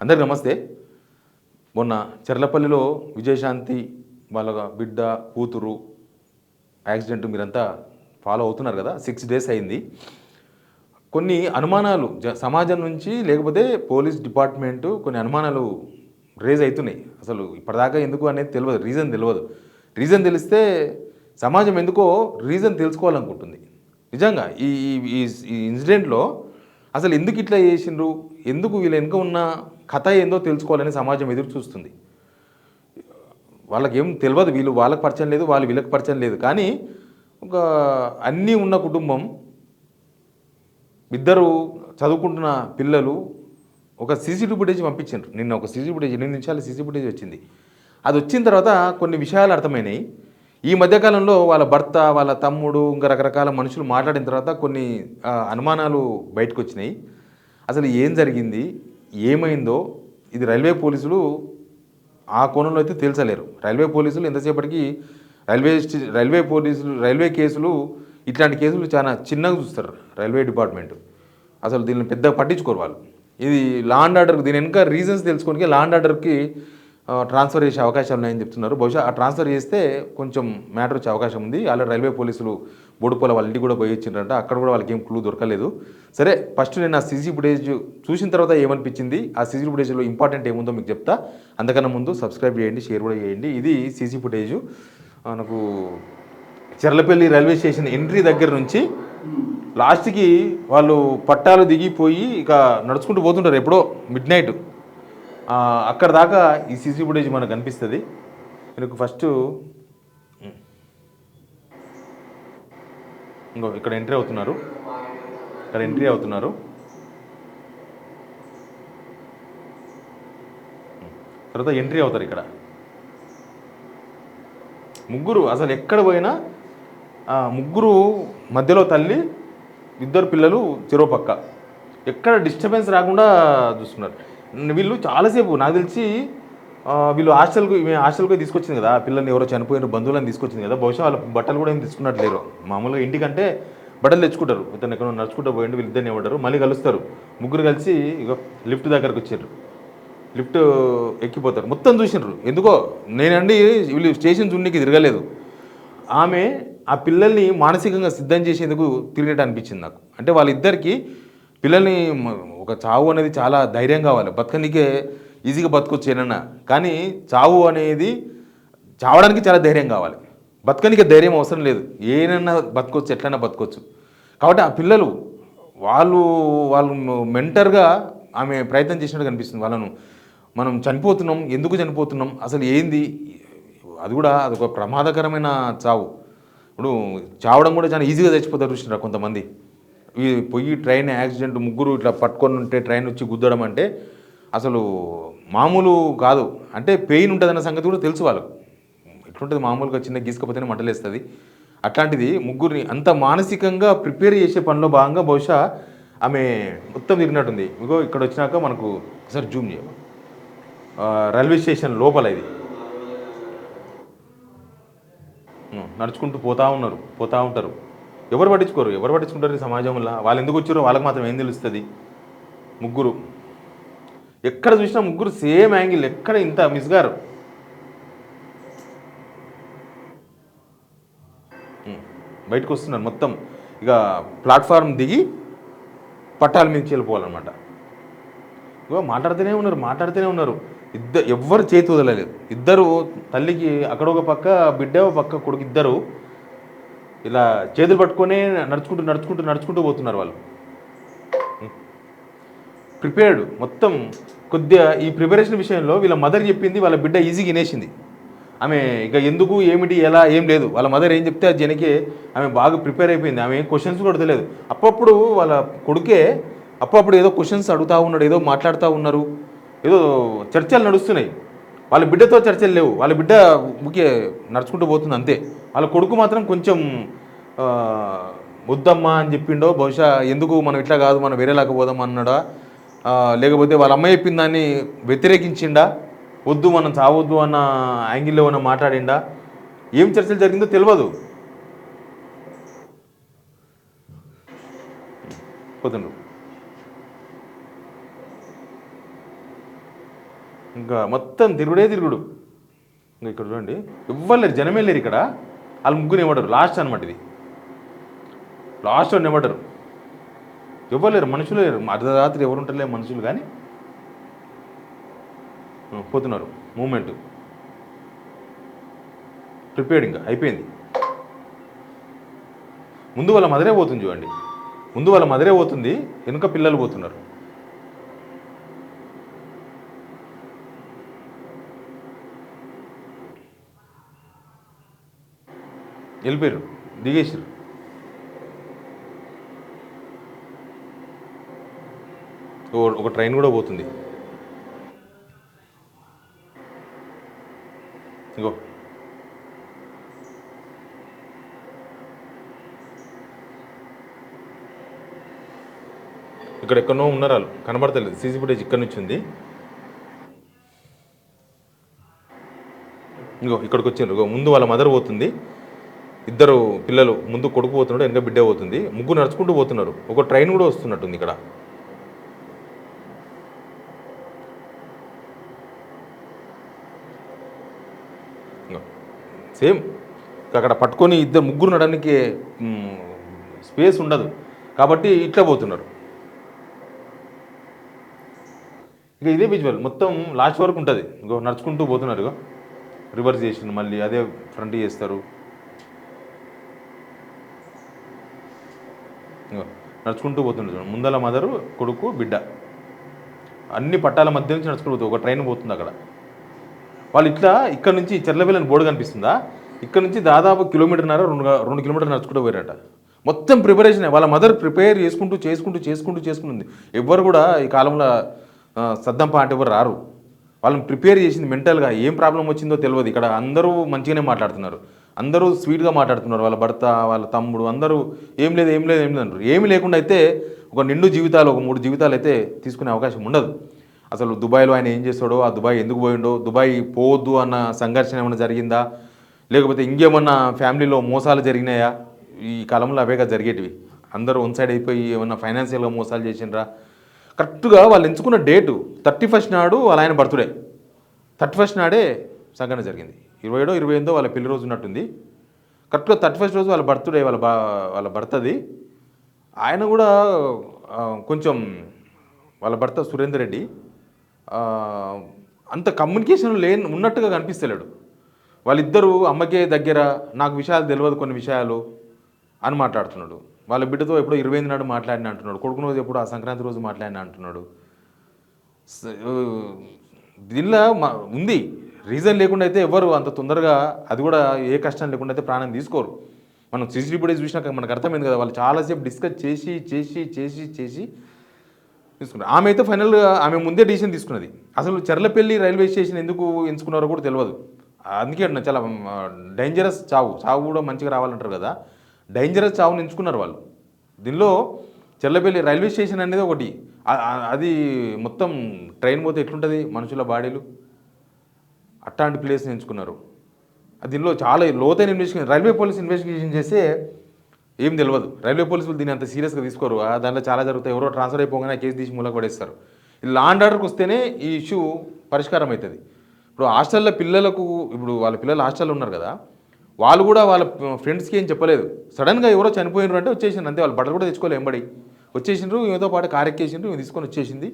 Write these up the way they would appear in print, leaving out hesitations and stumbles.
అందరికి నమస్తే. మొన్న చెర్లపల్లిలో విజయశాంతి వాళ్ళ బిడ్డ కూతురు యాక్సిడెంట్ మీరంతా ఫాలో అవుతున్నారు కదా. 6 days అయింది. కొన్ని అనుమానాలు సమాజం నుంచి లేకపోతే పోలీస్ డిపార్ట్మెంటు కొన్ని అనుమానాలు రేజ్ అవుతున్నాయి. అసలు ఇప్పటిదాకా ఎందుకు అనేది తెలియదు, రీజన్ తెలిస్తే సమాజం ఎందుకో రీజన్ తెలుసుకోవాలనుకుంటుంది. నిజంగా ఈ ఈ ఇన్సిడెంట్లో అసలు ఎందుకు ఇట్లా చేసిండ్రు, ఎందుకు వీళ్ళ వెనుక ఉన్న కథ ఏందో తెలుసుకోవాలని సమాజం ఎదురు చూస్తుంది. వాళ్ళకేం తెలియదు, వీళ్ళు వాళ్ళకి పరిచయం లేదు, వాళ్ళు వీళ్ళకి పరిచయం లేదు. కానీ ఒక అన్నీ ఉన్న కుటుంబం, ఇద్దరు చదువుకుంటున్న పిల్లలు ఒక సీసీటీవీ ఫుటేజ్ పంపించారు. నిన్న ఒక సీసీటీవీ ఫుటేజ్ 8 నిమిషాల సీసీటీవీ ఫుటేజ్ వచ్చింది. అది వచ్చిన తర్వాత కొన్ని విషయాలు అర్థమైనాయి. ఈ మధ్యకాలంలో వాళ్ళ భర్త, వాళ్ళ తమ్ముడు, ఇంకా రకరకాల మనుషులు మాట్లాడిన తర్వాత కొన్ని అనుమానాలు బయటకు వచ్చినాయి. అసలు ఏం జరిగింది, ఏమైందో ఇది రైల్వే పోలీసులు ఆ కోణంలో అయితే తేల్చలేరు. రైల్వే పోలీసులు ఎంతసేపటికి రైల్వే కేసులు, ఇట్లాంటి కేసులు చాలా చిన్నగా చూస్తారు రైల్వే డిపార్ట్మెంట్. అసలు దీన్ని పెద్దగా పట్టించుకోరు వాళ్ళు. ఇది లా అండ్ ఆర్డర్, దీని వెనుక రీజన్స్ తెలుసుకోవడానికి లా అండ్ ఆర్డర్కి ట్రాన్స్ఫర్ చేసే అవకాశాలు ఉన్నాయని చెప్తున్నారు. బహుశా ఆ ట్రాన్స్ఫర్ చేస్తే కొంచెం మ్యాటర్ వచ్చే అవకాశం ఉంది. ఆల్రెడీ రైల్వే పోలీసులు బోడుపల్ల వాళ్ళ ఇంటికి కూడా పోయి ఇచ్చిండ్రంట. అక్కడ కూడా వాళ్ళకి ఏం క్లూ దొరకలేదు. సరే, ఫస్ట్ నేను ఆ సీసీ ఫుటేజ్ చూసిన తర్వాత ఏమనిపించింది, ఆ సీసీ ఫుటేజ్లో ఇంపార్టెంట్ ఏముందో మీకు చెప్తా. అంతకన్నా ముందు సబ్స్క్రైబ్ చేయండి, షేర్ కూడా చేయండి. ఇది సీసీ ఫుటేజ్. మనకు చెర్లపల్లి రైల్వే స్టేషన్ ఎంట్రీ దగ్గర నుంచి లాస్ట్కి వాళ్ళు పట్టాలు దిగిపోయి ఇక నడుచుకుంటూ పోతుంటారు ఎప్పుడో మిడ్ నైట్. అక్కడ దాకా ఈ సీసీ ఫుటేజ్ మనకు కనిపిస్తుంది. మీకు ఫస్ట్ ఇంకో ఇక్కడ ఎంట్రీ అవుతున్నారు, తర్వాత ఎంట్రీ అవుతారు. ఇక్కడ ముగ్గురు, అసలు ఎక్కడ పోయినా ముగ్గురు మధ్యలో తల్లి, ఇద్దరు పిల్లలు చెరో పక్క, ఎక్కడ డిస్టర్బెన్స్ రాకుండా చూస్తున్నారు. వీళ్ళు చాలాసేపు నాకు తెలిసి వీళ్ళు హాస్టల్కి తీసుకొచ్చింది కదా, పిల్లల్ని ఎవరో చనిపోయిన బంధువులను తీసుకొచ్చింది కదా. బహుశా వాళ్ళ బట్టలు కూడా ఏం తీసుకున్నట్లేరు. మామూలుగా ఇంటికంటే బట్టలు తెచ్చుకుంటారు. ఇతను ఎక్కడ నడుచుకుంటూ పోయిండు, వీళ్ళిద్దరిని ఇవ్వడారు, మళ్ళీ కలుస్తారు. ముగ్గురు కలిసి ఇక లిఫ్ట్ దగ్గరకు వచ్చారు. లిఫ్ట్ ఎక్కిపోతారు. మొత్తం చూసినారు. ఎందుకో నేనండి వీళ్ళు స్టేషన్ చూడడానికి తిరగలేదు. ఆమె ఆ పిల్లల్ని మానసికంగా సిద్ధం చేసేందుకు తిరిగేట అనిపించింది నాకు. అంటే వాళ్ళిద్దరికి పిల్లల్ని, ఒక చావు అనేది చాలా ధైర్యం కావాలి. బతకనికే ఈజీగా బతకొచ్చు ఏనన్నా, కానీ చావు అనేది చావడానికి చాలా ధైర్యం కావాలి. బతకనికే ధైర్యం అవసరం లేదు, ఏనన్నా బతకొచ్చు, ఎట్లన్నా బతకొచ్చు. కాబట్టి ఆ పిల్లలు వాళ్ళు మెంటర్గా ఆమె ప్రయత్నం చేసినట్టు కనిపిస్తుంది. వాళ్ళను మనం చనిపోతున్నాం, ఎందుకు చనిపోతున్నాం, అసలు ఏంది, అది కూడా అదొక ప్రమాదకరమైన చావు. ఇప్పుడు చావడం కూడా చాలా ఈజీగా చచ్చిపోతారు చూసినారా కొంతమంది. ఈ పొయ్యి ట్రైన్ యాక్సిడెంట్, ముగ్గురు ఇట్లా పట్టుకొని ఉంటే ట్రైన్ వచ్చి గుద్దడం అంటే అసలు మామూలు కాదు. అంటే పెయిన్ ఉంటుందన్న సంగతి కూడా తెలుసు వాళ్ళకు. ఎట్లుంటుంది, మామూలుగా చిన్న గీసుకపోతేనే మంటలేస్తుంది. అట్లాంటిది ముగ్గురిని అంత మానసికంగా ప్రిపేర్ చేసే పనిలో భాగంగా బహుశా ఆమె మొత్తం తిరిగినట్టుంది. ఇగో ఇక్కడ వచ్చినాక మనకు ఒకసారి జూమ్ చేయ, రైల్వే స్టేషన్ లోపల ఇది నడుచుకుంటూ పోతూ ఉంటారు. ఎవరు పట్టించుకుంటారు ఈ సమాజంలో. వాళ్ళు ఎందుకు వచ్చారో వాళ్ళకి మాత్రం ఏం తెలుస్తుంది. ముగ్గురు ఎక్కడ చూసినా ముగ్గురు సేమ్ యాంగిల్, ఎక్కడ ఇంత మిస్గారు. బయటకు వస్తున్నారు మొత్తం. ఇక ప్లాట్ఫారం దిగి పట్టాల మీదకి వెళ్ళిపోవాలన్నమాట. ఇక మాట్లాడుతూనే ఉన్నారు. ఎవ్వరు చేతి వదలలేదు. ఇద్దరు, తల్లికి అక్కడ ఒక పక్క బిడ్డ, ఒక పక్క కొడుకు, ఇద్దరు ఇలా చేతులు పట్టుకొని నడుచుకుంటూ పోతున్నారు. వాళ్ళు ప్రిపేర్డ్ మొత్తం. కొద్దిగా ఈ ప్రిపరేషన్ విషయంలో వీళ్ళ మదర్ చెప్పింది వాళ్ళ బిడ్డ ఈజీగా వినేసింది. ఆమె ఇక ఎందుకు, ఏమిటి, ఎలా ఏం లేదు. వాళ్ళ మదర్ ఏం చెప్తే అది జనకే ఆమె బాగా ప్రిపేర్ అయిపోయింది. ఆమె క్వశ్చన్స్ కూడా అడగలేదు. అప్పుడప్పుడు వాళ్ళ కొడుకే అప్పుడప్పుడు ఏదో క్వశ్చన్స్ అడుగుతూ ఉన్నాడు, ఏదో మాట్లాడుతూ ఉన్నారు, ఏదో చర్చలు నడుస్తున్నాయి. వాళ్ళ బిడ్డతో చర్చలు లేవు. వాళ్ళ బిడ్డ ముఖ్య నడుచుకుంటూ పోతుంది అంతే. వాళ్ళ కొడుకు మాత్రం కొంచెం వద్దమ్మా అని చెప్పిండో, బహుశా ఎందుకు మనం ఇట్లా కాదు, మనం వేరేలాగా పోదాం అన్నాడా, లేకపోతే వాళ్ళ అమ్మ చెప్పిన దాన్ని వ్యతిరేకించిండా, వద్దు మనం చావద్దు అన్న యాంగిల్లో ఏమైనా మాట్లాడిండా, ఏం చర్చలు జరిగిందో తెలియదు. పోతుండ్రు. ఇంకా మొత్తం తిరుగుడు. ఇంకా ఇక్కడ చూడండి, ఎవ్వరు లేరు, జనమే లేరు ఇక్కడ. వాళ్ళు ముగ్గురు ఇవ్వడరు, లాస్ట్ అనమాట ఇది. లాస్ట్ అని ఇవ్వడరు, ఎవ్వరు లేరు, మనుషులు లేరు. అర్ధరాత్రి ఎవరు ఉంటారులే మనుషులు, కానీ పోతున్నారు. మూమెంట్ ప్రిపేర్డ్, ఇంకా అయిపోయింది. ముందు వాళ్ళ మదరే పోతుంది చూడండి, ముందు వాళ్ళ మదరే పోతుంది, వెనుక పిల్లలు పోతున్నారు. వెళ్ళిపోయారు, దిగేసారు. ఒక ట్రైన్ కూడా పోతుంది. ఇగో ఇక్కడ ఎక్కడో ఉన్నారు వాళ్ళు, కనబడతలేదు. సీసీ ఫుటేజ్ ఇక్కడ నుంచి ఉంది. ఇంకో ఇక్కడికి వచ్చారు. ఇంకో ముందు వాళ్ళ మదర్ పోతుంది, ఇద్దరు పిల్లలు, ముందు కొడుకు పోతున్నాడు, వెనక బిడ్డ పోతుంది. ముగ్గురు నడుచుకుంటూ పోతున్నారు. ఒక ట్రైన్ కూడా వస్తున్నట్టుంది ఇక్కడ. సేమ్ అక్కడ పట్టుకొని ముగ్గురు నడడానికి స్పేస్ ఉండదు కాబట్టి ఇట్లా పోతున్నారు. ఇక ఇదే విజువల్ మొత్తం లాస్ట్ వరకు ఉంటుంది. ఇంకో నడుచుకుంటూ పోతున్నారు. ఇగో రివర్స్ చేసి మళ్ళీ అదే ఫ్రంట్ చేస్తారు. నడుచుకుంటూ పోతున్నారు. ముందల మదరు, కొడుకు, బిడ్డ అన్ని పట్టాల మధ్య నుంచి నడుచుకుంటూ పోతుంది. ఒక ట్రైన్ పోతుంది అక్కడ. వాళ్ళు ఇట్లా ఇక్కడ నుంచి చెర్లపల్లి బోర్డు కనిపిస్తుందా, ఇక్కడ నుంచి దాదాపు 1.5 కిలోమీటర్న్నర 2 కిలోమీటర్లు నడుచుకుంటూ పోయారట. మొత్తం ప్రిపరేషన్. వాళ్ళ మదర్ ప్రిపేర్ చేసుకుంటుంది. ఎవ్వరు కూడా ఈ కాలంలో సద్దం పాట ఎవరు రారు. వాళ్ళని ప్రిపేర్ చేసింది మెంటల్గా. ఏం ప్రాబ్లం వచ్చిందో తెలియదు. ఇక్కడ అందరూ మంచిగానే మాట్లాడుతున్నారు, అందరూ స్వీట్గా మాట్లాడుతున్నారు. వాళ్ళ భర్త, వాళ్ళ తమ్ముడు అందరూ ఏం లేదు అంటారు. ఏమి లేకుండా అయితే ఒక నిండు జీవితాలు, ఒక 3 జీవితాలు అయితే తీసుకునే అవకాశం ఉండదు. అసలు దుబాయ్లో ఆయన ఏం చేస్తాడో, ఆ దుబాయ్ ఎందుకు పోయిండో, దుబాయ్ పోవద్దు అన్న సంఘర్షణ ఏమైనా జరిగిందా, లేకపోతే ఇంకేమన్నా ఫ్యామిలీలో మోసాలు జరిగినాయా? ఈ కాలంలో అవేగా జరిగేటివి. అందరూ వన్ సైడ్ అయిపోయి ఏమన్నా ఫైనాన్షియల్గా మోసాలు చేసిండ్రా? కరెక్ట్గా వాళ్ళు ఎంచుకున్న డేటు 31 నాడు వాళ్ళ ఆయన బర్త్డే. 31 నాడే సంఘటన జరిగింది. 27 28 వాళ్ళ పెళ్లి రోజు ఉన్నట్టుంది. కరెక్ట్గా 31 రోజు వాళ్ళ బర్త్డే, వాళ్ళ భర్తది. ఆయన కూడా కొంచెం, వాళ్ళ భర్త సురేందర్ రెడ్డి అంత కమ్యూనికేషన్ ఉన్నట్టుగా కనిపిస్తలేడు. వాళ్ళిద్దరూ అమ్మకే దగ్గర, నాకు విషయాలు తెలియదు కొన్ని విషయాలు అని మాట్లాడుతున్నాడు. వాళ్ళ బిడ్డతో ఎప్పుడో 28 నాడు మాట్లాడిన అంటున్నాడు. కొడుకు రోజు ఎప్పుడు ఆ సంక్రాంతి రోజు మాట్లాడిన అంటున్నాడు. దీనిలో ఉంది రీజన్ లేకుండా అయితే ఎవరు అంత తొందరగా, అది కూడా ఏ కష్టం లేకుండా అయితే ప్రాణం తీసుకోరు. మనం సీసీటీవీ ఫుటేజ్ చూసినాక మనకు అర్థమైంది కదా, వాళ్ళు చాలాసేపు డిస్కస్ చేసి తీసుకున్నారు. ఆమె అయితే ఫైనల్గా ఆమె ముందే డిసిషన్ తీసుకున్నది. అసలు చెర్లపల్లి రైల్వే స్టేషన్ ఎందుకు ఎంచుకున్నారో కూడా తెలియదు. అందుకే చాలా డేంజరస్ చావు కూడా మంచిగా రావాలంటారు కదా, డేంజరస్ చావుని ఎంచుకున్నారు వాళ్ళు. దీనిలో చెర్లపల్లి రైల్వే స్టేషన్ అనేది ఒకటి. అది మొత్తం ట్రైన్ పోతే ఎట్లుంటుంది మనుషుల బాడీలు, అట్లాంటి ప్లేస్ని ఎంచుకున్నారు. దీనిలో చాలా లోతైన ఇన్వెస్టిగేషన్, రైల్వే పోలీస్ ఇన్వెస్టిగేషన్ చేస్తే ఏం తెలియదు. రైల్వే పోలీసులు దీన్ని అంత సీరియస్గా తీసుకోరు. దాంట్లో చాలా జరుగుతాయి. ఎవరో ట్రాన్స్ఫర్ అయిపోగానే కేసు తీసి మూలకు పడేస్తారు. లా అండ్ ఆర్డర్కి వస్తేనే ఈ ఇష్యూ పరిష్కారం అవుతుంది. ఇప్పుడు హాస్టల్లో పిల్లలకు, ఇప్పుడు వాళ్ళ పిల్లలు హాస్టల్లో ఉన్నారు కదా, వాళ్ళు కూడా వాళ్ళ ఫ్రెండ్స్కి ఏం చెప్పలేదు. సడన్గా ఎవరో చనిపోయినారు అంటే వచ్చేసిండ్రు అంతే. వాళ్ళు బట్టలు కూడా తెచ్చుకోలేదు, ఎంబడి వచ్చేసిండ్రు. ఏదో పాటు కారు ఎక్కేసిండ్రు, తీసుకొని వచ్చేసింది.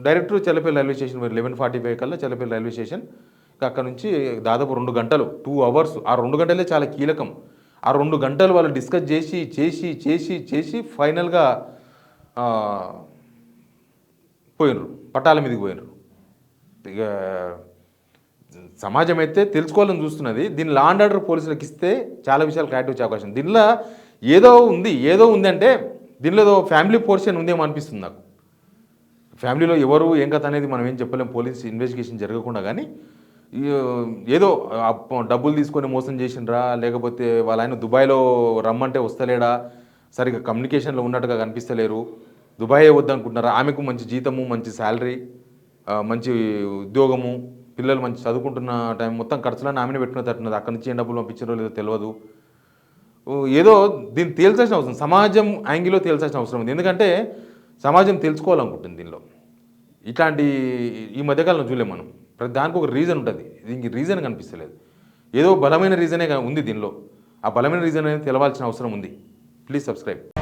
డైరెక్ట్ చెర్లపల్లి రైల్వే స్టేషన్ 11:45 కల్లా చెర్లపల్లి రైల్వే స్టేషన్. అక్కడ నుంచి దాదాపు 2 గంటలు, 2 అవర్స్. ఆ 2 గంటలే చాలా కీలకం. ఆ 2 గంటలు వాళ్ళు డిస్కస్ చేసి ఫైనల్గా పోయినరు, పట్టాల మీదకి పోయినరు. ఇక సమాజం అయితే తెలుసుకోవాలని చూస్తున్నది. దీన్ని లా అండ్ ఆర్డర్ పోలీసులకు ఇస్తే చాలా విషయాలు క్లారిటీ వచ్చే అవకాశం. దీనిలో ఏదో ఉంది అంటే దీనిలో ఏదో ఫ్యామిలీ పోర్షన్ ఉందేమో అనిపిస్తుంది నాకు. ఫ్యామిలీలో ఎవరు ఏం కథ అనేది మనం ఏం చెప్పలేం, పోలీస్ ఇన్వెస్టిగేషన్ జరగకుండా. కానీ ఏదో డబ్బులు తీసుకొని మోసం చేసిండ్రా, లేకపోతే వాళ్ళ ఆయన దుబాయ్లో రమ్మంటే వస్తలేడా, సరిగ్గా కమ్యూనికేషన్లో ఉన్నట్టుగా కనిపిస్తలేరు, దుబాయే వద్దనుకుంటున్నారా, ఆమెకు మంచి జీతము, మంచి శాలరీ, మంచి ఉద్యోగము, పిల్లలు మంచి చదువుకుంటున్న టైం, మొత్తం ఖర్చులను ఆమెనే పెట్టుకున్నట్టున్నది. అక్కడి నుంచి ఏం డబ్బులు పంపించారో లేదో తెలియదు. ఏదో దీన్ని తేల్చాల్సిన అవసరం, సమాజం యాంగిల్లో తేల్చాల్సిన అవసరం ఉంది. ఎందుకంటే సమాజం తెలుసుకోవాలనుకుంటుంది దీనిలో ఇట్లాంటి ఈ మధ్యకాలంలో చూడలేం మనం. ప్రతి దానికి ఒక రీజన్ ఉంటుంది. దీనికి రీజన్ కనిపిస్తలేదు. ఏదో బలమైన రీజనే ఉంది దీనిలో. ఆ బలమైన రీజన్ అనేది తెలవాల్సిన అవసరం ఉంది. Please subscribe.